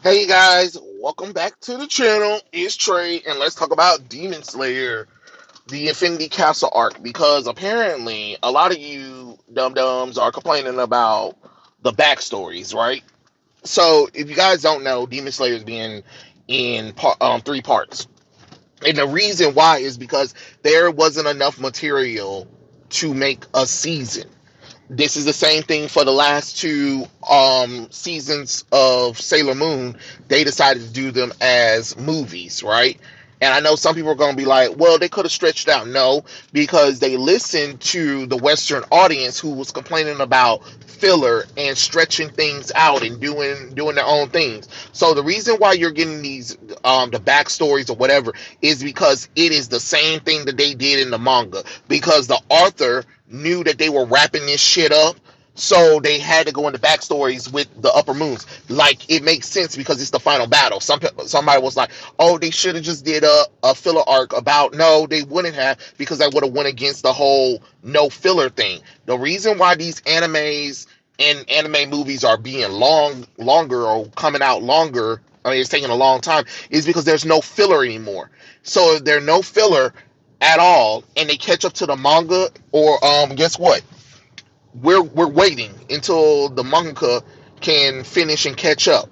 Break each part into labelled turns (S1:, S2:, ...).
S1: Hey guys, welcome back to the channel. It's Trey, and let's talk about Demon Slayer, the Infinity Castle arc, because apparently a lot of you dum-dums are complaining about the backstories, right? So if you guys don't know, Demon Slayer is being in three parts. And the reason why is because there wasn't enough material to make a season. This is the same thing for the last two seasons of Sailor Moon. They decided to do them as movies, right? And I know some people are going to be like, well, they could have stretched out. No, because they listened to the Western audience who was complaining about filler and stretching things out and doing their own things. So the reason why you're getting these the backstories or whatever is because it is the same thing that they did in the manga. Because the author knew that they were wrapping this shit up, so they had to go into backstories with the upper moons. Like, it makes sense because it's the final battle. Somebody was like, oh, they should have just did a filler arc about. No, they wouldn't have, because that would have went against the whole no filler thing. The reason why these animes and anime movies are being longer or coming out longer, I mean, it's taking a long time, is because there's no filler anymore. So if there's no filler at all and they catch up to the manga, or guess what, we're waiting until the manga can finish and catch up.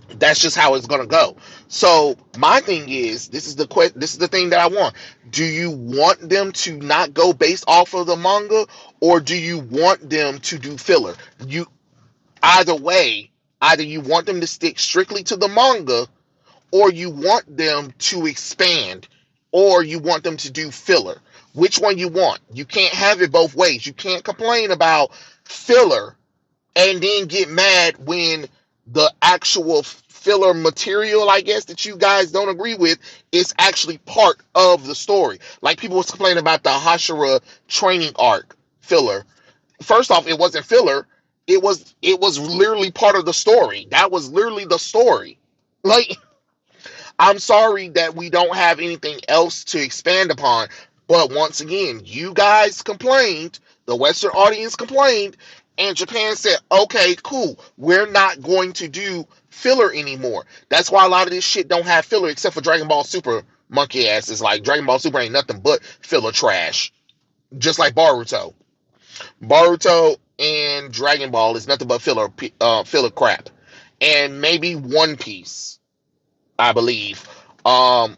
S1: That's just how it's gonna go. So my thing is, this is the thing that I want. Do you want them to not go based off of the manga, or do you want them to do filler? You Either way, either you want them to stick strictly to the manga, or you want them to expand, or you want them to do filler. Which one you want? You can't have it both ways. You can't complain about filler and then get mad when the actual filler material, I guess, that you guys don't agree with is actually part of the story. Like, people was complaining about the Hashira training arc filler. First off, it wasn't filler. It was literally part of the story. That was literally the story. Like, I'm sorry that we don't have anything else to expand upon. But once again, you guys complained, the Western audience complained, and Japan said, okay, cool, we're not going to do filler anymore. That's why a lot of this shit don't have filler, except for Dragon Ball Super monkey asses. Like, Dragon Ball Super ain't nothing but filler trash. Just like Boruto. Boruto and Dragon Ball is nothing but filler crap. And maybe One Piece, I believe. Um,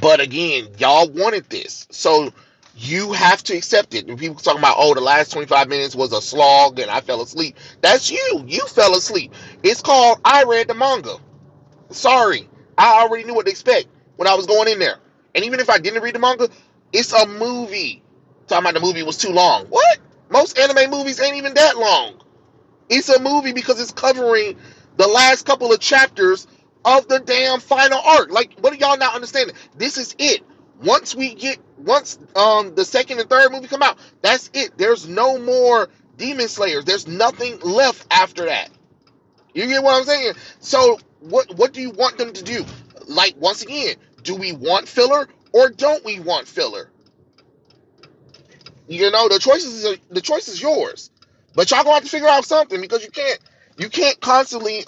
S1: but again, y'all wanted this, so you have to accept it. When people talking about, oh, the last 25 minutes was a slog and I fell asleep, that's you. You fell asleep. It's called I read the manga. Sorry, I already knew what to expect when I was going in there. And even if I didn't read the manga, it's a movie. Talking about the movie was too long. What? Most anime movies ain't even that long. It's a movie because it's covering the last couple of chapters of the damn final arc. Like, what are y'all not understanding? This is it. Once the second and third movie come out, that's it. There's no more Demon Slayers. There's nothing left after that. You get what I'm saying? So what do you want them to do? Like, once again, do we want filler or don't we want filler? You know, the choice is yours. But y'all gonna have to figure out something, because you can't constantly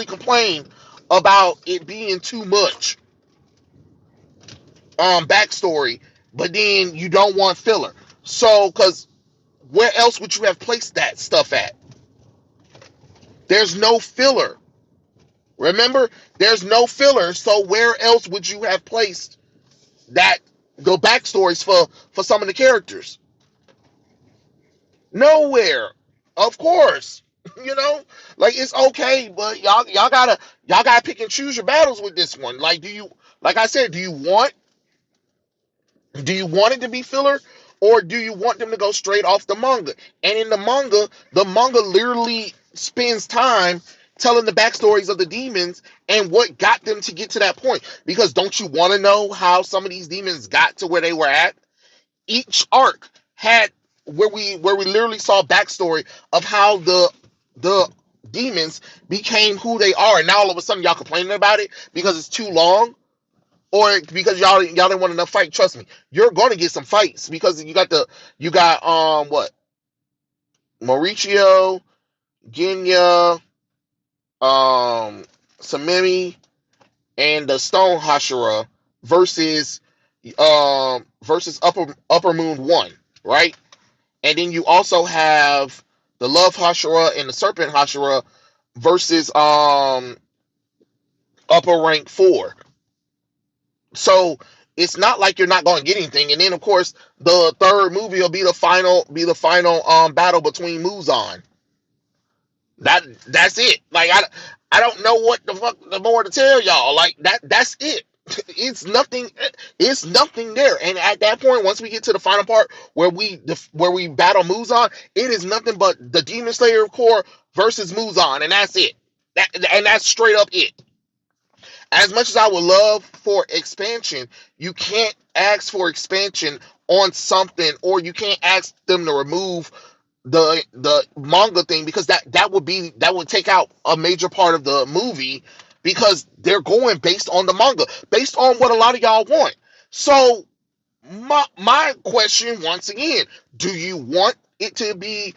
S1: complain about it being too much backstory, but then you don't want filler. So, because where else would you have placed that stuff at? There's no filler. Remember, there's no filler. So where else would you have placed that, the backstories for some of the characters? Nowhere. Of course. You know, like, it's okay, but y'all gotta pick and choose your battles with this one. Like, like I said, do you want it to be filler, or do you want them to go straight off the manga? And in the manga literally spends time telling the backstories of the demons and what got them to get to that point. Because don't you want to know how some of these demons got to where they were at? Each arc had where we literally saw backstory of how the demons became who they are, and now all of a sudden y'all complaining about it because it's too long, or because y'all didn't want enough fight. Trust me, you're going to get some fights, because you got what, Mauricio, Genya. um Samemi and the Stone Hashira versus versus Upper Moon 1, right? And then you also have the Love Hashira and the Serpent Hashira versus Upper Rank 4. So it's not like you're not going to get anything. And then of course the third movie will be the final battle between Muzan. That's it. Like I don't know what the fuck the more to tell y'all. Like that's it. It's nothing. It's nothing there. And at that point, once we get to the final part where we battle Muzan, it is nothing but the Demon Slayer Corps versus Muzan, and that's it. That's straight up it. As much as I would love for expansion, you can't ask for expansion on something, or you can't ask them to remove the manga thing, because that would take out a major part of the movie, because they're going based on the manga, based on what a lot of y'all want. So my question once again, do you want it to be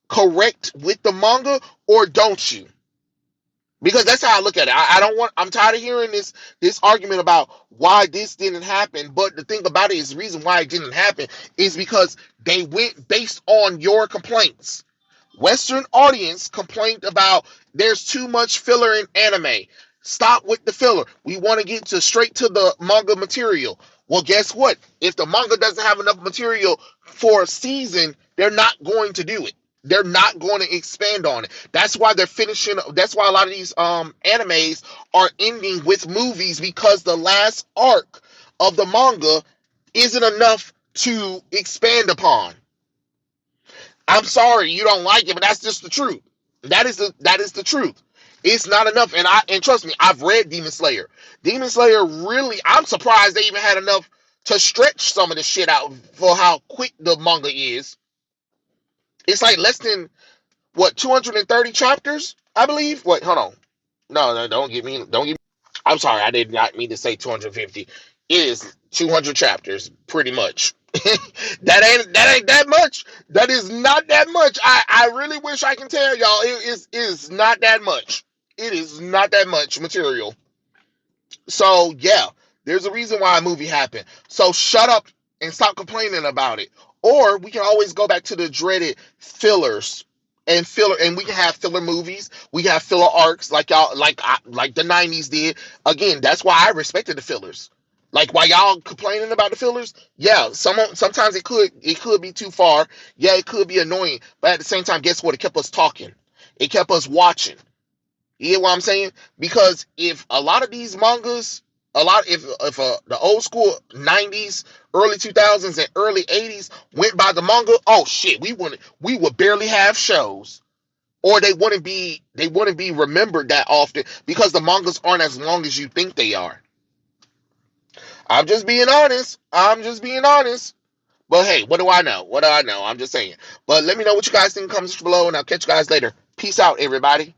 S1: correct with the manga, or don't you? Because that's how I look at it. I don't want. I'm tired of hearing this argument about why this didn't happen. But the thing about it is, the reason why it didn't happen is because they went based on your complaints. Western audience complained about there's too much filler in anime. Stop with the filler. We want to get to straight to the manga material. Well, guess what? If the manga doesn't have enough material for a season, they're not going to do it. They're not going to expand on it. That's why they're finishing. That's why a lot of these animes are ending with movies, because the last arc of the manga isn't enough to expand upon. I'm sorry you don't like it, but that's just the truth. That is the truth. It's not enough, and trust me, I've read Demon Slayer. Demon Slayer really, I'm surprised they even had enough to stretch some of the shit out for how quick the manga is. It's like less than what 230 chapters, I believe. Wait, hold on. No, don't get me. Don't get me. I'm sorry, I did not mean to say 250. It is 200 chapters, pretty much. That ain't that much. That is not that much. I really wish I can tell y'all it is not that much. It is not that much material. So yeah, there's a reason why a movie happened. So shut up and stop complaining about it. Or we can always go back to the dreaded fillers and we can have filler movies. We can have filler arcs like y'all like the 90s did. Again, that's why I respected the fillers. Like while y'all complaining about the fillers, yeah, sometimes it could be too far. Yeah, it could be annoying, but at the same time, guess what? It kept us talking. It kept us watching. You get what I'm saying? Because if a lot of these mangas, if the old school 90s, early 2000s, and early 80s went by the manga, oh shit, we would barely have shows, or they wouldn't be remembered that often, because the mangas aren't as long as you think they are. I'm just being honest. I'm just being honest. But hey, what do I know? What do I know? I'm just saying. But let me know what you guys think in the comments below, and I'll catch you guys later. Peace out, everybody.